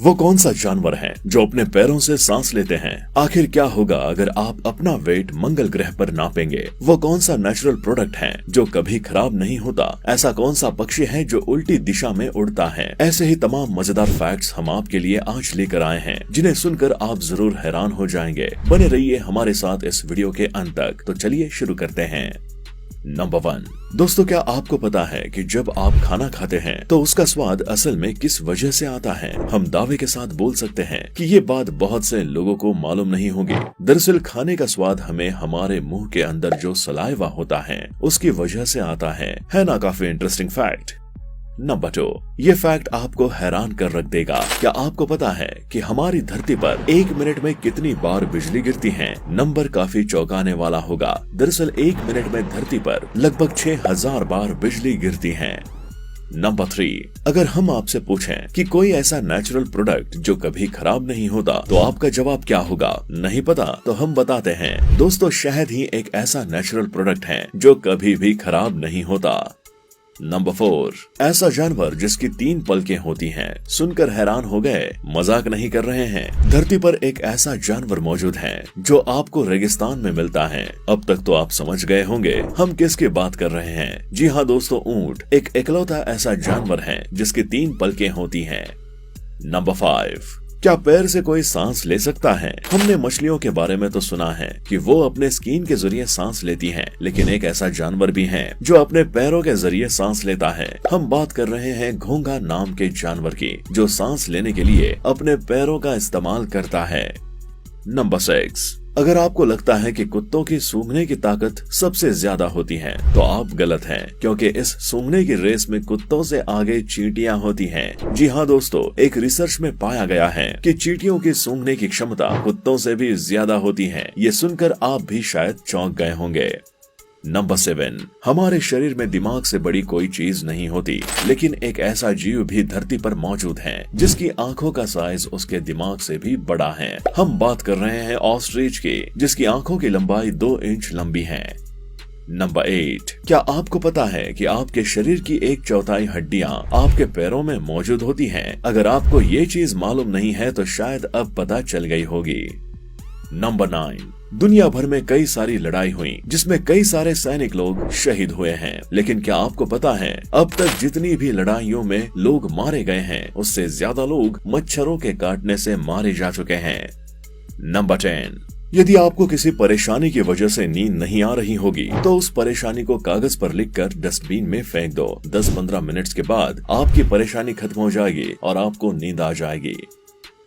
वो कौन सा जानवर है जो अपने पैरों से सांस लेते हैं? आखिर क्या होगा अगर आप अपना वेट मंगल ग्रह पर नापेंगे? वो कौन सा नेचुरल प्रोडक्ट है जो कभी खराब नहीं होता? ऐसा कौन सा पक्षी है जो उल्टी दिशा में उड़ता है? ऐसे ही तमाम मजेदार फैक्ट्स हम आपके लिए आज लेकर आए हैं, जिन्हें सुनकर आप जरूर हैरान हो जाएंगे। बने रहिए हमारे साथ इस वीडियो के अंत तक। तो चलिए शुरू करते हैं। नंबर 1। दोस्तों, क्या आपको पता है कि जब आप खाना खाते हैं तो उसका स्वाद असल में किस वजह से आता है? हम दावे के साथ बोल सकते हैं कि ये बात बहुत से लोगों को मालूम नहीं होगी। दरअसल खाने का स्वाद हमें हमारे मुंह के अंदर जो सलाइवा होता है उसकी वजह से आता है ना? काफी इंटरेस्टिंग फैक्ट। नंबर 2। ये फैक्ट आपको हैरान कर रख देगा। क्या आपको पता है कि हमारी धरती पर 1 मिनट में कितनी बार बिजली गिरती है? नंबर काफी चौंकाने वाला होगा। दरअसल 1 मिनट में धरती पर लगभग 6000 बार बिजली गिरती है। नंबर 3। अगर हम आपसे पूछें कि कोई ऐसा नेचुरल प्रोडक्ट जो कभी खराब नहीं होता, तो आपका जवाब क्या होगा? नहीं पता? तो हम बताते हैं। दोस्तों, शहद ही एक ऐसा नेचुरल प्रोडक्ट है जो कभी भी खराब नहीं होता। नंबर 4। ऐसा जानवर जिसकी 3 पलकें होती हैं। सुनकर हैरान हो गए? मजाक नहीं कर रहे हैं। धरती पर एक ऐसा जानवर मौजूद है जो आपको रेगिस्तान में मिलता है। अब तक तो आप समझ गए होंगे हम किसकी बात कर रहे हैं। जी हाँ दोस्तों, ऊंट एक इकलौता ऐसा जानवर है जिसकी 3 पलकें होती हैं। नंबर 5। क्या पैर से कोई सांस ले सकता है? हमने मछलियों के बारे में तो सुना है कि वो अपने स्किन के जरिए सांस लेती हैं, लेकिन एक ऐसा जानवर भी है जो अपने पैरों के जरिए सांस लेता है। हम बात कर रहे हैं घोंघा नाम के जानवर की, जो सांस लेने के लिए अपने पैरों का इस्तेमाल करता है। नंबर 6। अगर आपको लगता है कि कुत्तों की सूंघने की ताकत सबसे ज्यादा होती है, तो आप गलत हैं, क्योंकि इस सूंघने की रेस में कुत्तों से आगे चींटियां होती हैं। जी हाँ दोस्तों, एक रिसर्च में पाया गया है कि चींटियों की सूंघने की क्षमता कुत्तों से भी ज्यादा होती है। ये सुनकर आप भी शायद चौंक गए होंगे। नंबर 7। हमारे शरीर में दिमाग से बड़ी कोई चीज नहीं होती, लेकिन एक ऐसा जीव भी धरती पर मौजूद है जिसकी आंखों का साइज उसके दिमाग से भी बड़ा है। हम बात कर रहे हैं ऑस्ट्रिच की, जिसकी आंखों की लंबाई 2 इंच लंबी है। नंबर 8। क्या आपको पता है कि आपके शरीर की 1/4 हड्डियां आपके पैरों में मौजूद होती हैं? अगर आपको ये चीज मालूम नहीं है तो शायद अब पता चल गई होगी। नंबर 9। दुनिया भर में कई सारी लड़ाई हुई जिसमें कई सारे सैनिक लोग शहीद हुए हैं, लेकिन क्या आपको पता है अब तक जितनी भी लड़ाइयों में लोग मारे गए हैं उससे ज्यादा लोग मच्छरों के काटने से मारे जा चुके हैं। नंबर 10। यदि आपको किसी परेशानी की वजह से नींद नहीं आ रही होगी तो उस परेशानी को कागज पर लिखकर डस्टबिन में फेंक दो। 10-15 मिनट्स के बाद आपकी परेशानी खत्म हो जाएगी और आपको नींद आ जाएगी।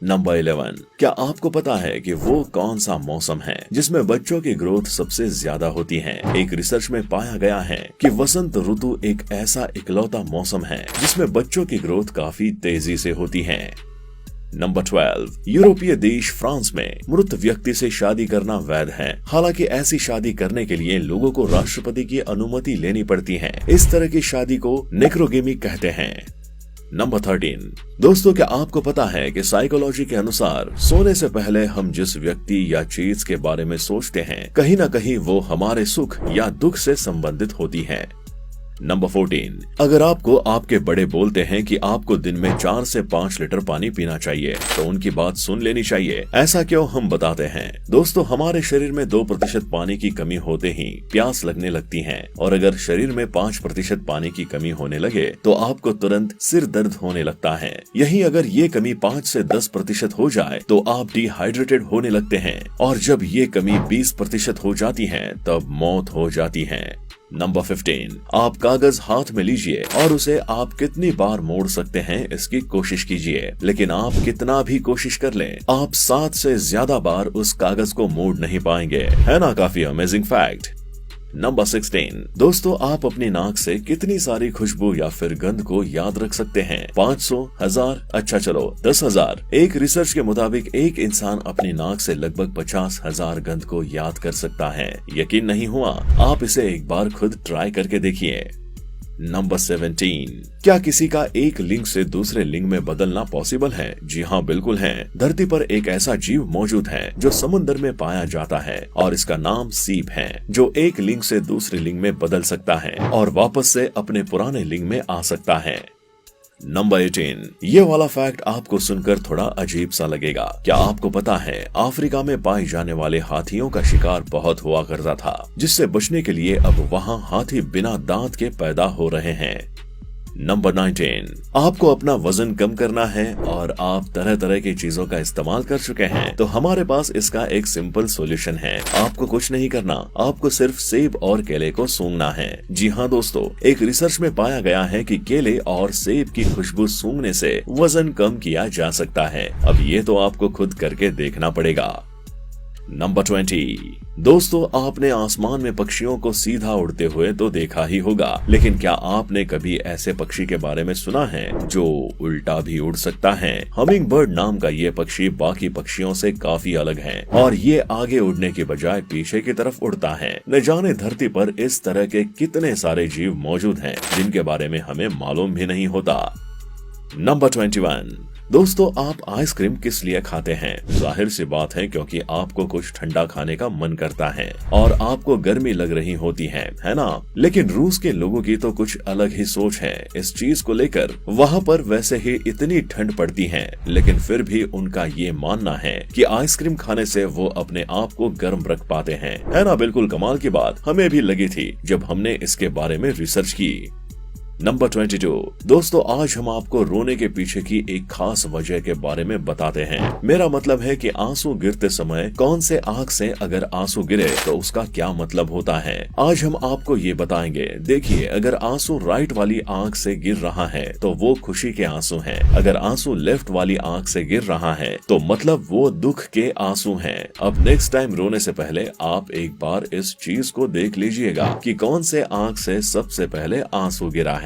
नंबर 11। क्या आपको पता है कि वो कौन सा मौसम है जिसमें बच्चों की ग्रोथ सबसे ज्यादा होती है? एक रिसर्च में पाया गया है कि वसंत ऋतु एक ऐसा इकलौता मौसम है जिसमें बच्चों की ग्रोथ काफी तेजी से होती है। नंबर 12। यूरोपीय देश फ्रांस में मृत व्यक्ति से शादी करना वैध है। हालांकि ऐसी शादी करने के लिए लोगों को राष्ट्रपति की अनुमति लेनी पड़ती है। इस तरह की शादी को नेक्रोगेमी कहते हैं। नंबर 13। दोस्तों, क्या आपको पता है कि साइकोलॉजी के अनुसार सोने से पहले हम जिस व्यक्ति या चीज के बारे में सोचते हैं, कहीं न कहीं वो हमारे सुख या दुख से संबंधित होती है। नंबर 14। अगर आपको आपके बड़े बोलते हैं कि आपको दिन में 4 से 5 लीटर पानी पीना चाहिए, तो उनकी बात सुन लेनी चाहिए। ऐसा क्यों? हम बताते हैं। दोस्तों, हमारे शरीर में 2% पानी की कमी होते ही प्यास लगने लगती है, और अगर शरीर में 5% पानी की कमी होने लगे तो आपको तुरंत सिर दर्द होने लगता है। यही अगर ये कमी 5 से 10% हो जाए तो आप डिहाइड्रेटेड होने लगते हैं, और जब ये कमी 20% हो जाती है तब मौत हो जाती है। नंबर 15। आप कागज हाथ में लीजिए और उसे आप कितनी बार मोड़ सकते हैं इसकी कोशिश कीजिए, लेकिन आप कितना भी कोशिश कर लें आप 7 से ज्यादा बार उस कागज को मोड़ नहीं पाएंगे। है ना काफी अमेजिंग फैक्ट। नंबर 16। दोस्तों, आप अपनी नाक से कितनी सारी खुशबू या फिर गंध को याद रख सकते हैं? 500, 1000, अच्छा चलो 10,000। एक रिसर्च के मुताबिक एक इंसान अपनी नाक से लगभग 50,000 गंध को याद कर सकता है। यकीन नहीं हुआ? आप इसे एक बार खुद ट्राई करके देखिए। नंबर 17। क्या किसी का एक लिंग से दूसरे लिंग में बदलना पॉसिबल है? जी हाँ, बिल्कुल है। धरती पर एक ऐसा जीव मौजूद है जो समुद्र में पाया जाता है और इसका नाम सीप है, जो एक लिंग से दूसरे लिंग में बदल सकता है और वापस से अपने पुराने लिंग में आ सकता है। नंबर 18। ये वाला फैक्ट आपको सुनकर थोड़ा अजीब सा लगेगा। क्या आपको पता है अफ्रीका में पाए जाने वाले हाथियों का शिकार बहुत हुआ करता था, जिससे बचने के लिए अब वहाँ हाथी बिना दांत के पैदा हो रहे हैं। नंबर 19। आपको अपना वजन कम करना है और आप तरह तरह की चीजों का इस्तेमाल कर चुके हैं, तो हमारे पास इसका एक सिंपल सॉल्यूशन है। आपको कुछ नहीं करना, आपको सिर्फ सेब और केले को सूंघना है। जी हाँ दोस्तों, एक रिसर्च में पाया गया है कि केले और सेब की खुशबू सूंघने से वजन कम किया जा सकता है। अब ये तो आपको खुद करके देखना पड़ेगा। नंबर 20। दोस्तों, आपने आसमान में पक्षियों को सीधा उड़ते हुए तो देखा ही होगा, लेकिन क्या आपने कभी ऐसे पक्षी के बारे में सुना है जो उल्टा भी उड़ सकता है? हमिंग बर्ड नाम का ये पक्षी बाकी पक्षियों से काफी अलग है और ये आगे उड़ने के बजाय पीछे की तरफ उड़ता है। न जाने धरती पर इस तरह के कितने सारे जीव मौजूद हैं जिनके बारे में हमें मालूम भी नहीं होता। नंबर 21। दोस्तों, आप आइसक्रीम किस लिए खाते हैं? जाहिर सी बात है क्योंकि आपको कुछ ठंडा खाने का मन करता है और आपको गर्मी लग रही होती है ना? लेकिन रूस के लोगों की तो कुछ अलग ही सोच है इस चीज को लेकर। वहाँ पर वैसे ही इतनी ठंड पड़ती है, लेकिन फिर भी उनका ये मानना है कि आइसक्रीम खाने से वो अपने आप को गर्म रख पाते हैं, है ना? बिल्कुल कमाल की बात हमें भी लगी थी जब हमने इसके बारे में रिसर्च की। नंबर 22। दोस्तों, आज हम आपको रोने के पीछे की एक खास वजह के बारे में बताते हैं। मेरा मतलब है कि आंसू गिरते समय कौन से आंख से अगर आंसू गिरे तो उसका क्या मतलब होता है। आज हम आपको ये बताएंगे। देखिए, अगर आंसू राइट वाली आंख से गिर रहा है तो वो खुशी के आंसू हैं। अगर आंसू लेफ्ट वाली आंख से गिर रहा है तो मतलब वो दुख के आंसू हैं। अब नेक्स्ट टाइम रोने से पहले आप एक बार इस चीज को देख लीजिएगा कि कौन से आंख से सबसे पहले आंसू गिरा है।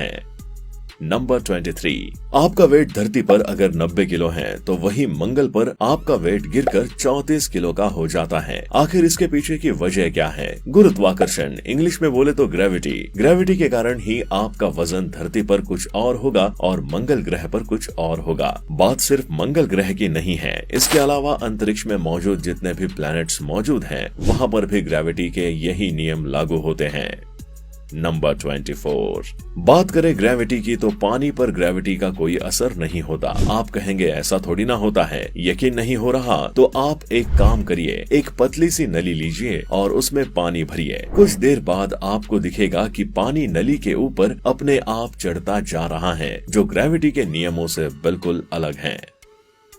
नंबर 23। आपका वेट धरती पर अगर 90 किलो है तो वही मंगल पर आपका वेट गिरकर 34 किलो का हो जाता है। आखिर इसके पीछे की वजह क्या है? गुरुत्वाकर्षण, इंग्लिश में बोले तो ग्रेविटी। ग्रेविटी के कारण ही आपका वजन धरती पर कुछ और होगा और मंगल ग्रह पर कुछ और होगा। बात सिर्फ मंगल ग्रह की नहीं है, इसके अलावा अंतरिक्ष में मौजूद जितने भी प्लैनेट्स मौजूद हैं वहाँ पर भी ग्रेविटी के यही नियम लागू होते हैं। नंबर 24। बात करें ग्रेविटी की तो पानी पर ग्रेविटी का कोई असर नहीं होता। आप कहेंगे ऐसा थोड़ी ना होता है, यकीन नहीं हो रहा तो आप एक काम करिए, एक पतली सी नली लीजिए और उसमें पानी भरिए। कुछ देर बाद आपको दिखेगा कि पानी नली के ऊपर अपने आप चढ़ता जा रहा है, जो ग्रेविटी के नियमों से बिल्कुल अलग है।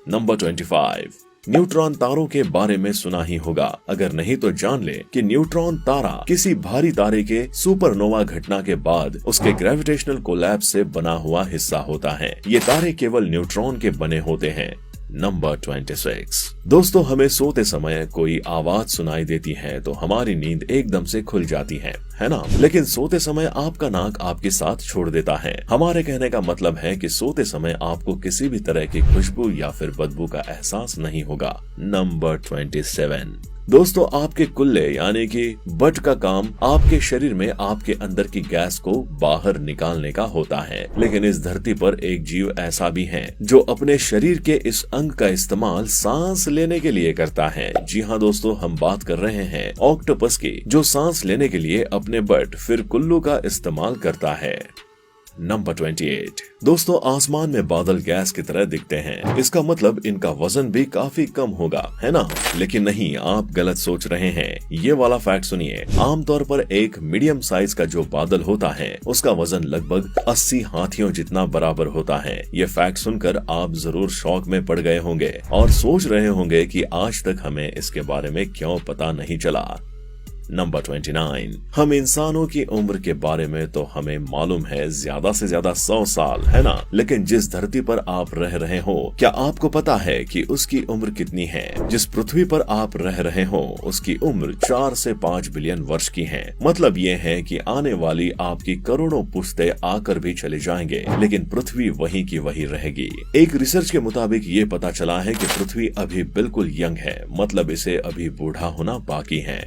नंबर 25। न्यूट्रॉन तारों के बारे में सुना ही होगा, अगर नहीं तो जान ले कि न्यूट्रॉन तारा किसी भारी तारे के सुपरनोवा घटना के बाद उसके ग्रेविटेशनल कोलैप्स से बना हुआ हिस्सा होता है। ये तारे केवल न्यूट्रॉन के बने होते हैं। नंबर 26। दोस्तों, हमें सोते समय कोई आवाज सुनाई देती है तो हमारी नींद एकदम से खुल जाती है ना? लेकिन सोते समय आपका नाक आपके साथ छोड़ देता है। हमारे कहने का मतलब है कि सोते समय आपको किसी भी तरह की खुशबू या फिर बदबू का एहसास नहीं होगा। नंबर 27। दोस्तों, आपके कुल्ले यानी कि बट का काम आपके शरीर में आपके अंदर की गैस को बाहर निकालने का होता है, लेकिन इस धरती पर एक जीव ऐसा भी है जो अपने शरीर के इस अंग का इस्तेमाल सांस लेने के लिए करता है। जी हाँ दोस्तों, हम बात कर रहे हैं ऑक्टोपस की, जो सांस लेने के लिए अपने बट फिर कुल्लू का इस्तेमाल करता है। नंबर 28। दोस्तों, आसमान में बादल गैस की तरह दिखते हैं, इसका मतलब इनका वजन भी काफी कम होगा, है ना? लेकिन नहीं, आप गलत सोच रहे हैं। ये वाला फैक्ट सुनिए। आमतौर पर एक मीडियम साइज का जो बादल होता है उसका वजन लगभग 80 हाथियों जितना बराबर होता है। ये फैक्ट सुनकर आप जरूर शॉक में पड़ गए होंगे और सोच रहे होंगे कि आज तक हमें इसके बारे में क्यों पता नहीं चला। नंबर 29। हम इंसानों की उम्र के बारे में तो हमें मालूम है ज्यादा से ज्यादा 100 साल, है ना? लेकिन जिस धरती पर आप रह रहे हो, क्या आपको पता है कि उसकी उम्र कितनी है? जिस पृथ्वी पर आप रह रहे हो उसकी उम्र 4 से 5 बिलियन वर्ष की है। मतलब ये है कि आने वाली आपकी करोड़ों पुश्तें आकर भी चले जाएंगे, लेकिन पृथ्वी वहीं की वहीं रहेगी। एक रिसर्च के मुताबिक ये पता चला है कि पृथ्वी अभी बिल्कुल यंग है, मतलब इसे अभी बूढ़ा होना बाकी है।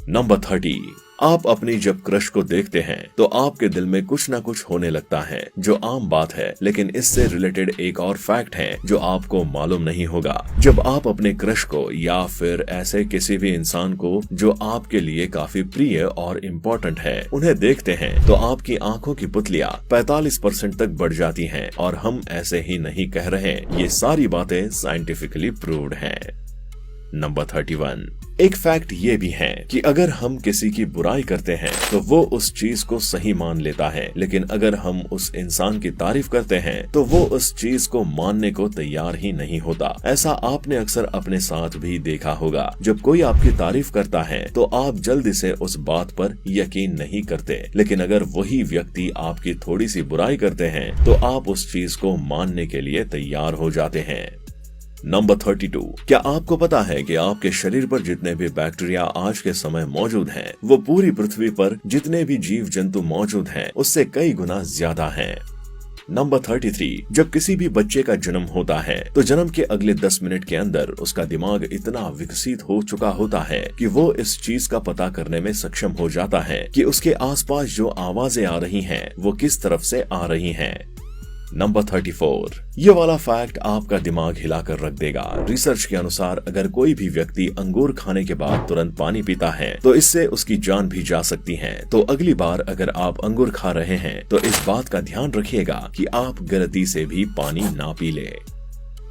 नंबर 30। आप अपनी जब क्रश को देखते हैं तो आपके दिल में कुछ ना कुछ होने लगता है, जो आम बात है, लेकिन इससे रिलेटेड एक और फैक्ट है जो आपको मालूम नहीं होगा। जब आप अपने क्रश को या फिर ऐसे किसी भी इंसान को जो आपके लिए काफी प्रिय और इम्पोर्टेंट है उन्हें देखते हैं तो आपकी आंखों की पुतलियां 45% तक बढ़ जाती हैं। और हम ऐसे ही नहीं कह रहे, ये सारी बातें साइंटिफिकली प्रूव्ड हैं। नंबर 31, एक फैक्ट ये भी है कि अगर हम किसी की बुराई करते हैं तो वो उस चीज को सही मान लेता है, लेकिन अगर हम उस इंसान की तारीफ करते हैं तो वो उस चीज को मानने को तैयार ही नहीं होता। ऐसा आपने अक्सर अपने साथ भी देखा होगा। जब कोई आपकी तारीफ करता है तो आप जल्दी से उस बात पर यकीन नहीं करते, लेकिन अगर वही व्यक्ति आपकी थोड़ी सी बुराई करते हैं तो आप उस चीज को मानने के लिए तैयार हो जाते हैं। नंबर 32, क्या आपको पता है कि आपके शरीर पर जितने भी बैक्टीरिया आज के समय मौजूद हैं, वो पूरी पृथ्वी पर जितने भी जीव जंतु मौजूद हैं उससे कई गुना ज्यादा हैं। नंबर 33, जब किसी भी बच्चे का जन्म होता है तो जन्म के अगले 10 मिनट के अंदर उसका दिमाग इतना विकसित हो चुका होता है कि वो इस चीज का पता करने में सक्षम हो जाता है कि उसके आसपास जो आवाजें आ रही हैं वो किस तरफ से आ रही हैं। नंबर 34, ये वाला फैक्ट आपका दिमाग हिलाकर रख देगा। रिसर्च के अनुसार अगर कोई भी व्यक्ति अंगूर खाने के बाद तुरंत पानी पीता है तो इससे उसकी जान भी जा सकती है। तो अगली बार अगर आप अंगूर खा रहे हैं तो इस बात का ध्यान रखिएगा कि आप गलती से भी पानी ना पी ले।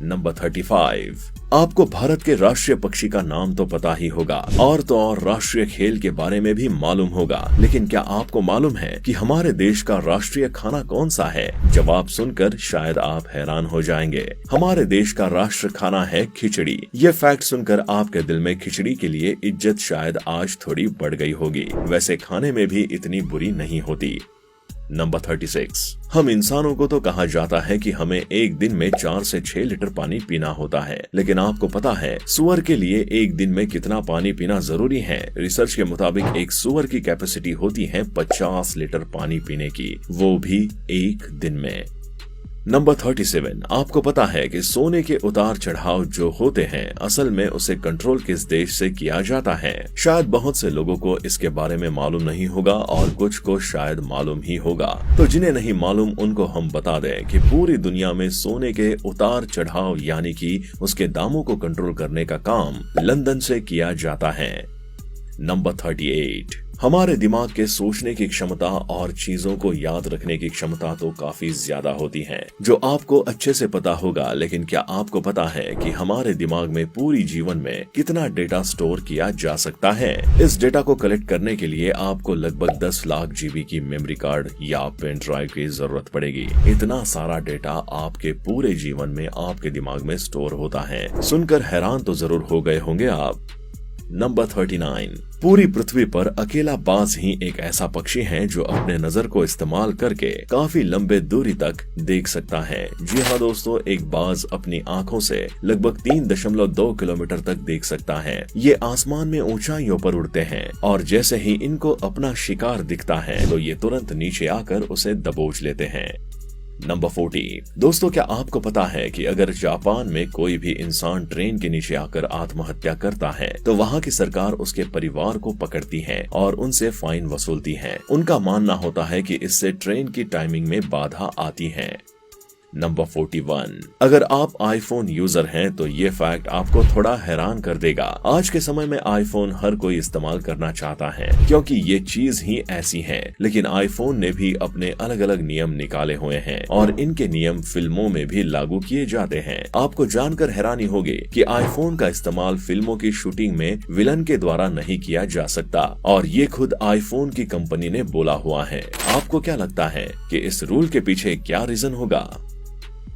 नंबर 35, आपको भारत के राष्ट्रीय पक्षी का नाम तो पता ही होगा और तो और राष्ट्रीय खेल के बारे में भी मालूम होगा, लेकिन क्या आपको मालूम है कि हमारे देश का राष्ट्रीय खाना कौन सा है? जवाब सुनकर शायद आप हैरान हो जाएंगे। हमारे देश का राष्ट्र खाना है खिचड़ी। ये फैक्ट सुनकर आपके दिल में खिचड़ी के लिए इज्जत शायद आज थोड़ी बढ़ गई होगी। वैसे खाने में भी इतनी बुरी नहीं होती। नंबर 36, हम इंसानों को तो कहा जाता है कि हमें एक दिन में 4 से 6 लीटर पानी पीना होता है, लेकिन आपको पता है सुअर के लिए एक दिन में कितना पानी पीना जरूरी है? रिसर्च के मुताबिक एक सुअर की कैपेसिटी होती है 50 लीटर पानी पीने की, वो भी एक दिन में। नंबर 37, आपको पता है कि सोने के उतार चढ़ाव जो होते हैं असल में उसे कंट्रोल किस देश से किया जाता है? शायद बहुत से लोगों को इसके बारे में मालूम नहीं होगा और कुछ को शायद मालूम ही होगा। तो जिन्हें नहीं मालूम उनको हम बता दें कि पूरी दुनिया में सोने के उतार चढ़ाव यानी कि उसके दामों को कंट्रोल करने का काम लंदन से किया जाता है। नंबर 38, हमारे दिमाग के सोचने की क्षमता और चीजों को याद रखने की क्षमता तो काफी ज्यादा होती है, जो आपको अच्छे से पता होगा। लेकिन क्या आपको पता है कि हमारे दिमाग में पूरी जीवन में कितना डेटा स्टोर किया जा सकता है? इस डेटा को कलेक्ट करने के लिए आपको लगभग 10 लाख जीबी की मेमोरी कार्ड या पेन ड्राइव की जरूरत पड़ेगी। इतना सारा डेटा आपके पूरे जीवन में आपके दिमाग में स्टोर होता है। सुनकर हैरान तो जरूर हो गए होंगे आप। नंबर 39, पूरी पृथ्वी पर अकेला बाज ही एक ऐसा पक्षी है जो अपने नजर को इस्तेमाल करके काफी लंबे दूरी तक देख सकता है। जी हाँ दोस्तों, एक बाज अपनी आंखों से लगभग 3.2 किलोमीटर तक देख सकता है। ये आसमान में ऊंचाइयों पर उड़ते हैं और जैसे ही इनको अपना शिकार दिखता है तो ये तुरंत नीचे आकर उसे दबोच लेते हैं। नंबर 40, दोस्तों क्या आपको पता है कि अगर जापान में कोई भी इंसान ट्रेन के नीचे आकर आत्महत्या करता है तो वहाँ की सरकार उसके परिवार को पकड़ती है और उनसे फाइन वसूलती है। उनका मानना होता है कि इससे ट्रेन की टाइमिंग में बाधा आती है। नंबर 41, अगर आप आईफोन यूजर हैं तो ये फैक्ट आपको थोड़ा हैरान कर देगा। आज के समय में आईफोन हर कोई इस्तेमाल करना चाहता है क्योंकि ये चीज ही ऐसी है, लेकिन आईफोन ने भी अपने अलग अलग नियम निकाले हुए हैं और इनके नियम फिल्मों में भी लागू किए जाते हैं। आपको जानकर हैरानी होगी कि आईफोन का इस्तेमाल फिल्मों की शूटिंग में विलन के द्वारा नहीं किया जा सकता और ये खुद आईफोन की कंपनी ने बोला हुआ है। आपको क्या लगता है कि इस रूल के पीछे क्या रीजन होगा?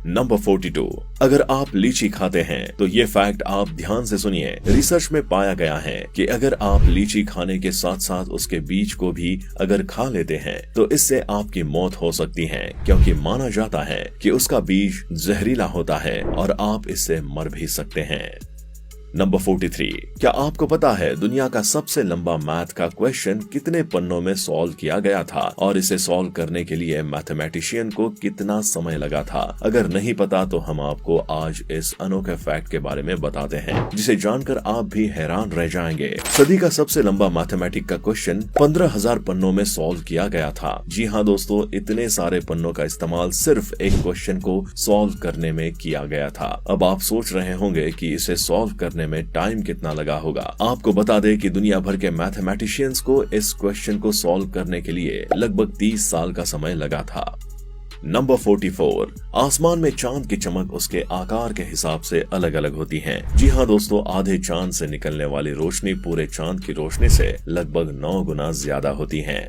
नंबर 42, अगर आप लीची खाते हैं तो ये फैक्ट आप ध्यान से सुनिए। रिसर्च में पाया गया है कि अगर आप लीची खाने के साथ साथ उसके बीज को भी अगर खा लेते हैं तो इससे आपकी मौत हो सकती है, क्योंकि माना जाता है कि उसका बीज जहरीला होता है और आप इससे मर भी सकते हैं। नंबर 43। क्या आपको पता है दुनिया का सबसे लंबा मैथ का क्वेश्चन कितने पन्नों में सॉल्व किया गया था और इसे सॉल्व करने के लिए मैथमेटिशियन को कितना समय लगा था? अगर नहीं पता तो हम आपको आज इस अनोखे फैक्ट के बारे में बताते हैं, जिसे जानकर आप भी हैरान रह जाएंगे। सदी का सबसे लंबा मैथमेटिक का क्वेश्चन 15,000 पन्नों में सॉल्व किया गया था। जी हाँ दोस्तों, इतने सारे पन्नों का इस्तेमाल सिर्फ एक क्वेश्चन को सॉल्व करने में किया गया था। अब आप सोच रहे होंगे कि इसे सॉल्व करने में टाइम कितना लगा होगा। आपको बता दें कि दुनिया भर के मैथमेटिशियंस को इस क्वेश्चन को सॉल्व करने के लिए लगभग 30 साल का समय लगा था। नंबर 44। आसमान में चांद की चमक उसके आकार के हिसाब से अलग अलग होती है। जी हाँ दोस्तों, आधे चांद से निकलने वाली रोशनी पूरे चांद की रोशनी से लगभग 9 गुना ज्यादा होती है।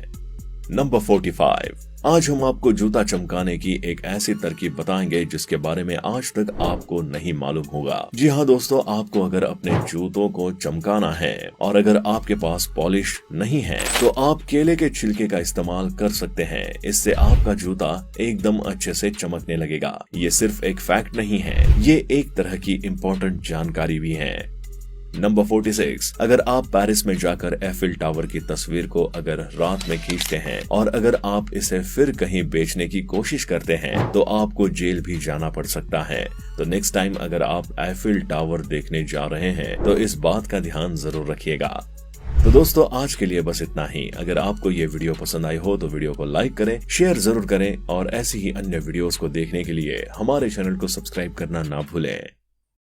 नंबर 45। आज हम आपको जूता चमकाने की एक ऐसी तरकीब बताएंगे जिसके बारे में आज तक आपको नहीं मालूम होगा। जी हाँ दोस्तों, आपको अगर अपने जूतों को चमकाना है और अगर आपके पास पॉलिश नहीं है तो आप केले के छिलके का इस्तेमाल कर सकते हैं। इससे आपका जूता एकदम अच्छे से चमकने लगेगा। ये सिर्फ एक फैक्ट नहीं है, ये एक तरह की इम्पोर्टेंट जानकारी भी है। नंबर 46। अगर आप पेरिस में जाकर एफिल टावर की तस्वीर को अगर रात में खींचते हैं और अगर आप इसे फिर कहीं बेचने की कोशिश करते हैं तो आपको जेल भी जाना पड़ सकता है। तो नेक्स्ट टाइम अगर आप एफिल टावर देखने जा रहे हैं तो इस बात का ध्यान जरूर रखिएगा। तो दोस्तों, आज के लिए बस इतना ही। अगर आपको ये वीडियो पसंद आई हो तो वीडियो को लाइक करें, शेयर जरूर करें और ऐसी ही अन्य वीडियोस को देखने के लिए हमारे चैनल को सब्सक्राइब करना ना भूलें।